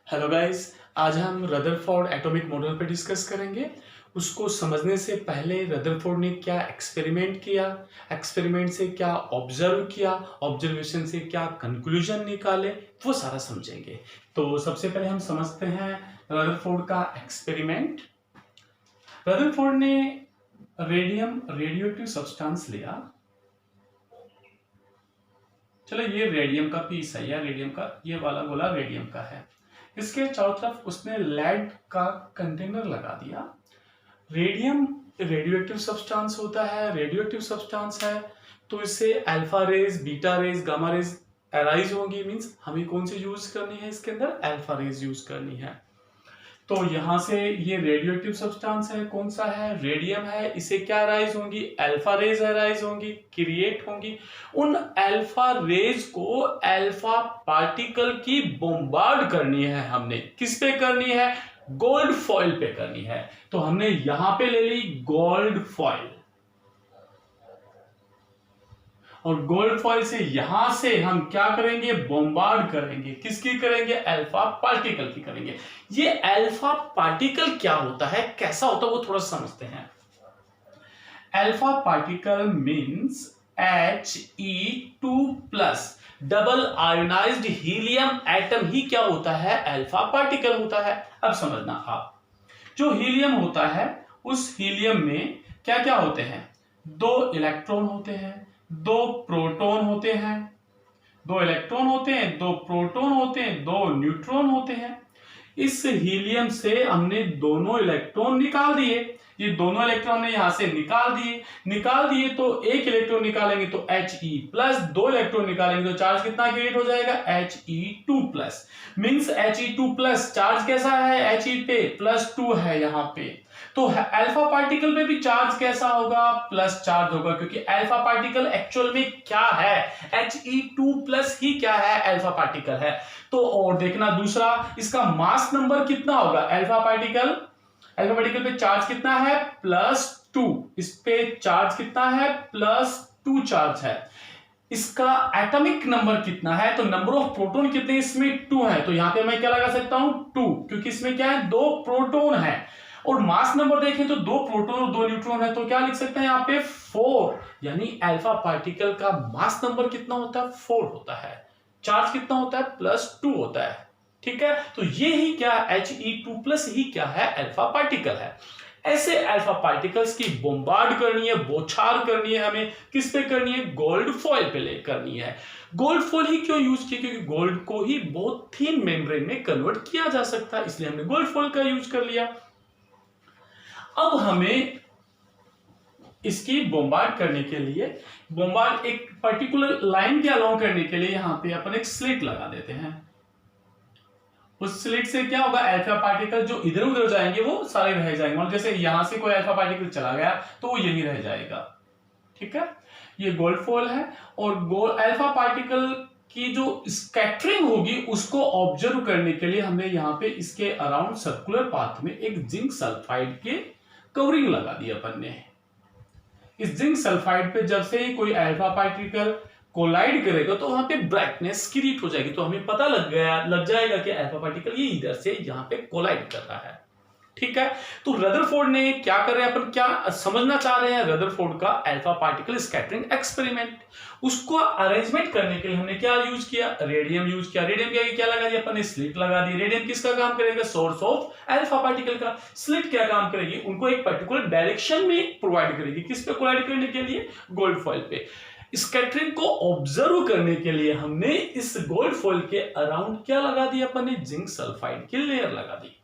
Hello guys, आज हम Rutherford atomic model पे डिस्कस करेंगे। उसको समझने से पहले रदरफोर्ड ने क्या एक्सपेरिमेंट किया, एक्सपेरिमेंट से क्या ऑब्जर्व किया, ऑब्जर्वेशन से क्या कंक्लूजन निकाले, वो सारा समझेंगे। तो सबसे पहले हम समझते हैं रदरफोर्ड का एक्सपेरिमेंट। रदरफोर्ड ने रेडियोएक्टिव सब्सटेंस लिया। चलो, ये रेडियम का पीस है, या रेडियम का ये वाला गोला रेडियम का है। इसके चारों तरफ उसने लेड का कंटेनर लगा दिया। रेडियम रेडियोएक्टिव सब्सटेंस होता है, रेडियोएक्टिव सब्सटेंस है तो इससे alpha rays, beta rays, gamma rays arise होंगी। मींस हमें कौन सी यूज करनी है, इसके अंदर अल्फा रेज यूज करनी है। तो यहां से ये रेडियोएक्टिव सब्सटेंस है, कौन सा है, रेडियम है। इसे क्या राइज होंगी, अल्फा रेज राइज होंगी, क्रिएट होंगी। उन अल्फा रेज को अल्फा पार्टिकल की बॉम्बार्ड करनी है। हमने किस पे करनी है, गोल्ड फॉइल पे करनी है। तो हमने यहां पे ले ली गोल्ड फॉइल, और गोल्ड फॉइल से यहां से हम क्या करेंगे, बॉम्बार्ड करेंगे। किसकी करेंगे, अल्फा पार्टिकल की करेंगे। ये अल्फा पार्टिकल क्या होता है, कैसा होता है, वो थोड़ा समझते हैं। Alpha particle means He2+ double ionized helium atom ही क्या होता है, अल्फा पार्टिकल होता है। अब समझना आप, जो हीलियम होता है उस हीलियम में क्या क्या होते हैं, दो इलेक्ट्रॉन होते हैं, दो प्रोटॉन होते हैं, दो इलेक्ट्रॉन होते हैं, दो प्रोटॉन होते हैं, दो न्यूट्रॉन होते हैं। इस हीलियम से हमने दोनों इलेक्ट्रॉन निकाल दिए। ये दोनों इलेक्ट्रॉन ने यहां से निकाल दिए तो एक इलेक्ट्रॉन निकालेंगे तो He+, दो इलेक्ट्रॉन निकालेंगे तो चार्ज कितना क्रिएट हो जाएगा, He2+। मींस He2+, चार्ज कैसा है, He पे +2 है यहां पे। तो अल्फा पार्टिकल पे भी चार्ज कैसा होगा, प्लस चार्ज होगा, क्योंकि अल्फा पार्टिकल एक्चुअल में क्या है, He2+ ही क्या है, अल्फा पार्टिकल है। तो और देखना दूसरा, इसका मास नंबर कितना होगा, अल्फा पार्टिकल पे चार्ज कितना है, +2। इस पे चार्ज कितना है, +2 चार्ज है। इसका एटॉमिक नंबर कितना है, तो नंबर ऑफ प्रोटॉन कितने, इसमें 2 है। तो यहां पे मैं क्या लगा सकता हूं, 2, क्योंकि इसमें क्या है, दो प्रोटॉन है। और मास नंबर देखें तो दो प्रोटॉन और दो न्यूट्रॉन है, तो क्या लिख सकते हैं यहाँ पे, 4। यानी अल्फा पार्टिकल का मास नंबर कितना होता है, 4 होता है। चार्ज कितना होता है, +2 होता है। ठीक है, तो ये ही क्या, He2+ ही क्या है, अल्फा पार्टिकल है। ऐसे अल्फा पार्टिकल्स की बॉम्बार्ड करनी है, बौछार करनी है, हमें किस पे करनी है, गोल्ड फॉइल पे ले करनी है। गोल्ड फॉइल ही क्यों यूज किया, क्योंकि गोल्ड को ही बहुत थिन मेम्ब्रेन में कन्वर्ट किया जा सकता है, इसलिए हमने गोल्ड फॉइल का यूज कर लिया। अब हमें इसकी बॉम्बार्ड करने के लिए, बॉम्बार्ड एक पर्टिकुलर लाइन के अलाउ करने के लिए यहां पे अपन एक स्लिट लगा देते हैं। उस स्लिट से क्या होगा, अल्फा पार्टिकल जो इधर उधर जाएंगे वो सारे रह जाएंगे। मतलब जैसे यहां से कोई अल्फा पार्टिकल चला गया तो वो यही रह जाएगा। ठीक है, ये गोल्ड फॉइल है। और गोल्ड अल्फा पार्टिकल की जो स्कैटरिंग होगी उसको ऑब्जर्व करने के लिए हमने यहाँ पे इसके अराउंड सर्कुलर पाथ में एक जिंक सल्फाइड के कवरिंग लगा दी अपन ने। इस जिंक सल्फाइड पे जब से कोई अल्फा पार्टिकल कोलाइड करेगा तो वहां पे ब्राइटनेस क्रिएट हो जाएगी, तो हमें पता लग जाएगा कि अल्फा पार्टिकल ये इधर से यहां पे कोलाइड कर रहा है। ठीक है, तो रदरफोर्ड ने क्या कर रहे हैं, अपन क्या समझना चाह रहे हैं, रदरफोर्ड का अल्फा पार्टिकल स्कैटरिंग एक्सपेरिमेंट। उसको अरेंजमेंट करने के लिए हमने क्या यूज किया, रेडियम यूज किया। रेडियम क्या लगा दिया अपन ने, स्लिट लगा दी। रेडियम किसका काम करेगा, सोर्स ऑफ अल्फा पार्टिकल का। स्लिट क्या काम करेगी, उनको एक पर्टिकुलर डायरेक्शन में प्रोवाइड करेगी। किस पे प्रोवाइड करने के लिए, गोल्ड फॉइल पे। स्कैटरिंग को ऑब्जर्व करने के लिए हमने इस गोल्ड फॉइल के अराउंड क्या लगा दिया अपन ने, जिंक सल्फाइड की लेयर लगा दी।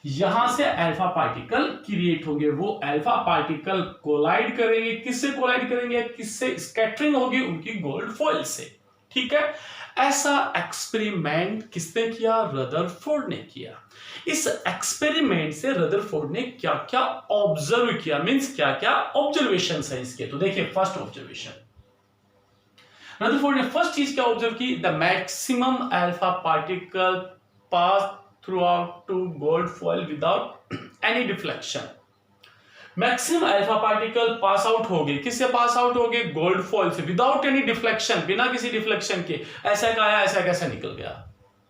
यहां से अल्फा पार्टिकल क्रिएट होंगे, वो अल्फा पार्टिकल कोलाइड करेंगे। किससे कोलाइड करेंगे, किससे, स्कैटरिंग होगी उनकी गोल्ड फॉइल से। ठीक है, ऐसा एक्सपेरिमेंट किसने किया, रदरफोर्ड ने किया। इस एक्सपेरिमेंट से रदरफोर्ड ने क्या क्या ऑब्जर्व किया, मींस क्या क्या ऑब्जर्वेशन है इसके। तो देखिए, फर्स्ट ऑब्जर्वेशन, रदरफोर्ड ने फर्स्ट चीज क्या ऑब्जर्व की, the maximum alpha particle pass through out to gold foil without any deflection. Maximum alpha particle pass out हो गए, किससे पास आउट हो गए, गोल्ड फॉइल से, विदाउट एनी डिफ्लेक्शन, बिना किसी डिफ्लेक्शन के। ऐसा का आया, ऐसा कैसा निकल गया।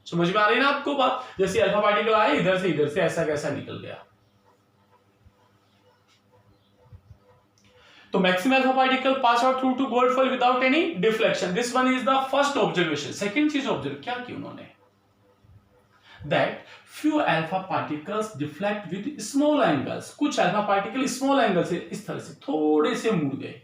समझ में आ रही है ना आपको बात? जैसे अल्फा पार्टिकल आए इधर से ऐसा कैसा निकल गया। तो maximum alpha particle pass out through to gold foil without any deflection. This one is the first observation. Second चीज ऑब्जर्व क्या की उन्होंने, that few alpha particles deflect with small angles. कुछ अल्फा पार्टिकल स्मॉल एंगल से इस तरह से थोड़े से मुड़ गए।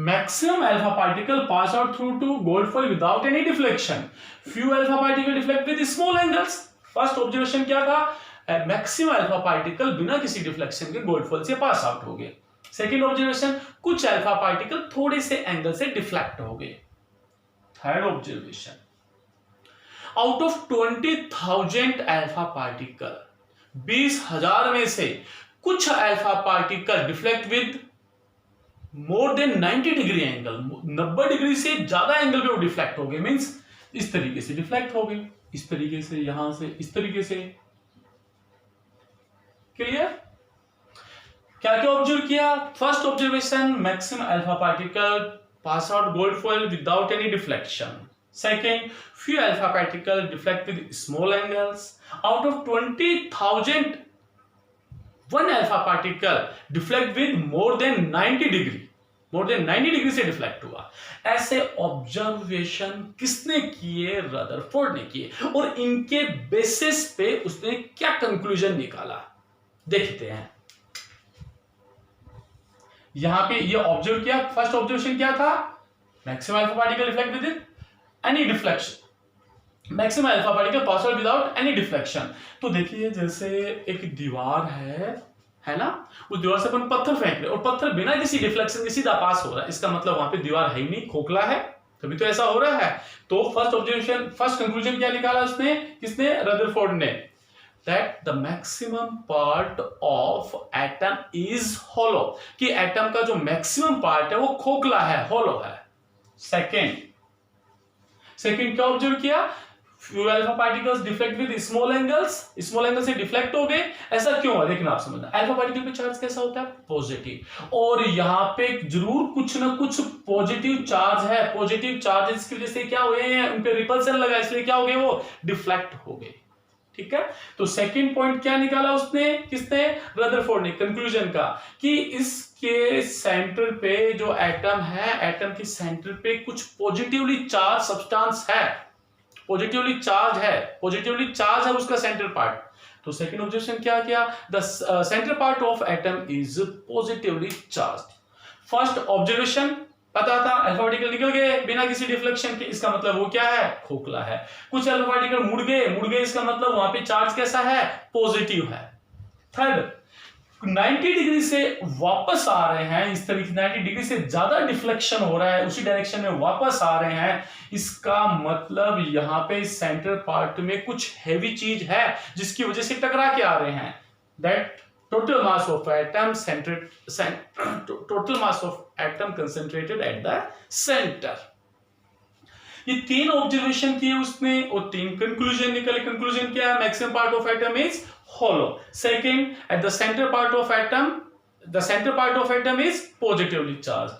Maximum alpha particle pass out through to gold foil without any deflection. Few alpha particle deflect with small angles. First observation क्या था, मैक्सिमम अल्फा पार्टिकल बिना किसी डिफ्लेक्शन के गोल्ड फॉइल से पास आउट हो गए। सेकेंड ऑब्जर्वेशन, कुछ अल्फा पार्टिकल थोड़े से एंगल से डिफ्लेक्ट हो गए। Third observation, out of 20,000 alpha particle, 20,000 में से कुछ alpha particle deflect with more than 90 degree angle, 90 degree से ज्यादा एंगल पे वो डिफ्लेक्ट हो गए। मींस इस तरीके से डिफ्लेक्ट हो गए, इस तरीके से, यहां से, इस तरीके से। क्लियर? क्या क्या ऑब्जर्व किया? First observation, maximum alpha particle pass out gold foil without any deflection. Second, few alpha particle deflect with small angles. Out of 20,000 one alpha particle deflect with more than 90 degree, more than 90 degree से deflect हुआ। ऐसे observation किसने किए? Rutherford ने किए। और इनके basis पे उसने क्या कंक्लूजन निकाला देखते हैं। यहां पे ये ऑब्जर्व किया, फर्स्ट ऑब्जर्वेशन क्या था, maximum alpha particle deflect with any deflection, maximum alpha particle pass out without any deflection. तो देखिए जैसे एक दीवार है ना, उस दीवार से अपन पत्थर फेंक रहे और पत्थर बिना किसी डिफ्लेक्शन के सीधा पास हो रहा है, इसका मतलब वहां पे दीवार है ही नहीं, खोखला है, तभी तो ऐसा हो रहा है। तो फर्स्ट ऑब्जर्वेशन, फर्स्ट कंक्लूजन क्या निकाला उसने, किसने? रदरफोर्ड ने, that the maximum part of atom is hollow, कि एटम का जो मैक्सिमम पार्ट है वो खोखला है, होलो है। सेकेंड क्या ऑब्जर्व किया, few alpha particles deflect with small angles, small angle से डिफ्लेक्ट हो गए। ऐसा क्यों है देखना, आप समझना। अल्फा पार्टिकल पे चार्ज कैसा होता है? पॉजिटिव, और यहां पे जरूर कुछ ना कुछ पॉजिटिव चार्ज है। पॉजिटिव चार्जेस की वजह से क्या हुए हैं, उन पे रिपल्सन लगा, इसलिए क्या हो गए, वो डिफ्लेक्ट हो गए। ठीक है, तो सेकंड पॉइंट क्या निकाला उसने, किसने? रदरफोर्ड ने, कंक्लूजन का, कि इसके सेंटर पे जो एटम है, एटम के सेंटर पे कुछ पॉजिटिवली चार्ज सब्सटेंस है, पॉजिटिवली चार्ज है उसका सेंटर पार्ट। तो सेकंड ऑब्जर्वेशन क्या किया, the centre part of atom is positively charged. First observation पता था अल्फा पार्टिकल निकल गए बिना किसी डिफ्लेक्शन के, इसका मतलब वो क्या है, खोखला है। कुछ अल्फा पार्टिकल मुड़ गए, इसका मतलब वहां पे चार्ज कैसा है, पॉजिटिव है। थर्ड, 90 डिग्री से वापस आ रहे हैं, इस तरीके 90 डिग्री से ज्यादा डिफ्लेक्शन हो रहा है, उसी डायरेक्शन में वापस आ रहे हैं, इसका मतलब यहां पे सेंटर पार्ट में कुछ हैवी चीज है जिसकी वजह से टकरा के आ रहे हैं। That total mass of atom concentrated at the center। ये तीन ऑब्जर्वेशन किए उसने और तीन कंक्लूजन निकले। कंक्लूजन क्या है, maximum part of atom is hollow। Second, at the centre part of atom is positively charge.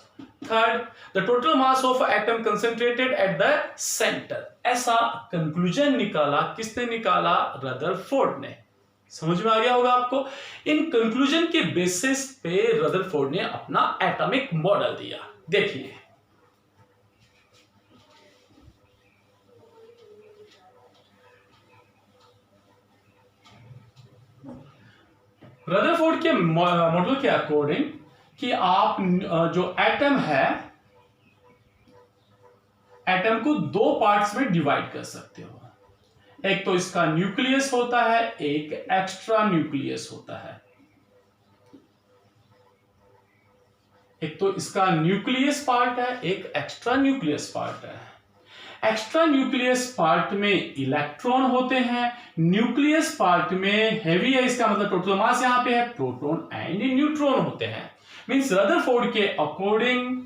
Third, the total mass of atom concentrated at the centre. ऐसा कंक्लूजन निकाला, किसने निकाला? रदरफोर्ड ने। समझ में आ गया होगा आपको। इन कंक्लूजन के बेसिस पे रदरफोर्ड ने अपना एटॉमिक मॉडल दिया। देखिए रदरफोर्ड के मॉडल के अकॉर्डिंग कि आप जो एटम है, एटम को दो पार्ट्स में डिवाइड कर सकते हो। एक तो इसका न्यूक्लियस होता है, एक एक्स्ट्रा न्यूक्लियस होता है। एक तो इसका न्यूक्लियस पार्ट है, एक एक्स्ट्रा न्यूक्लियस पार्ट है। एक्स्ट्रा न्यूक्लियस पार्ट में इलेक्ट्रॉन होते हैं, न्यूक्लियस पार्ट में हैवी है, इसका मतलब टोटल मास यहां पे है, प्रोटॉन एंड न्यूट्रॉन होते हैं। मींस रदरफोर्ड के अकॉर्डिंग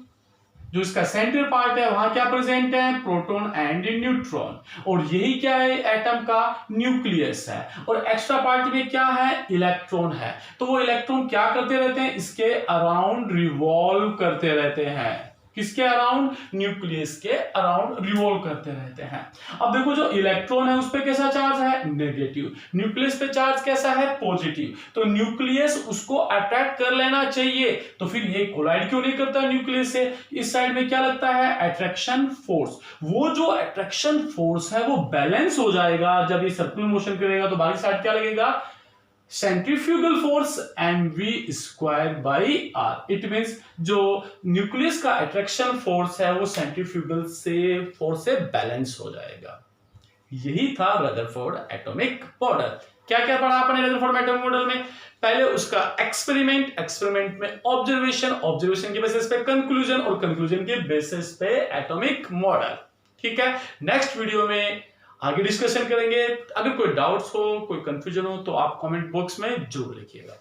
जो इसका सेंटर पार्ट है वहां क्या प्रेजेंट है, प्रोटॉन एंड न्यूट्रॉन, और यही क्या है, एटम का न्यूक्लियस है। और एक्स्ट्रा पार्ट में क्या है, इलेक्ट्रॉन है। तो वो इलेक्ट्रॉन क्या करते रहते हैं, इसके अराउंड रिवॉल्व करते रहते हैं। किसके अराउंड? न्यूक्लियस के अराउंड रिवॉल्व करते रहते हैं। अब देखो जो इलेक्ट्रॉन है उस पे कैसा चार्ज है? नेगेटिव। न्यूक्लियस पे चार्ज कैसा है? पॉजिटिव। तो न्यूक्लियस उसको अट्रैक्ट कर लेना चाहिए, तो फिर ये कोलाइड क्यों नहीं करता न्यूक्लियस से? इस साइड में क्या लगता है? Attraction force. वो जो अट्रैक्शन फोर्स है वो बैलेंस हो जाएगा जब ये सर्कुलर मोशन करेगा, तो बाकी साइड क्या लगेगा? Centrifugal force mv square by R. It means जो न्यूक्लियस का अट्रैक्शन फोर्स है वो सेंट्रीफ्यूगल से फोर्स से बैलेंस हो जाएगा। यही था रदरफोर्ड एटॉमिक मॉडल। क्या क्या पढ़ा आपने रदरफोर्ड एटॉमिक मॉडल में? पहले उसका एक्सपेरिमेंट में ऑब्जर्वेशन के बेसिस पे कंक्लूजन, और कंक्लूजन के बेसिस पे एटॉमिक मॉडल। ठीक है, नेक्स्ट वीडियो में आगे डिस्कशन करेंगे। अगर कोई डाउट्स हो, कोई कंफ्यूजन हो, तो आप कमेंट बॉक्स में जरूर लिखिएगा।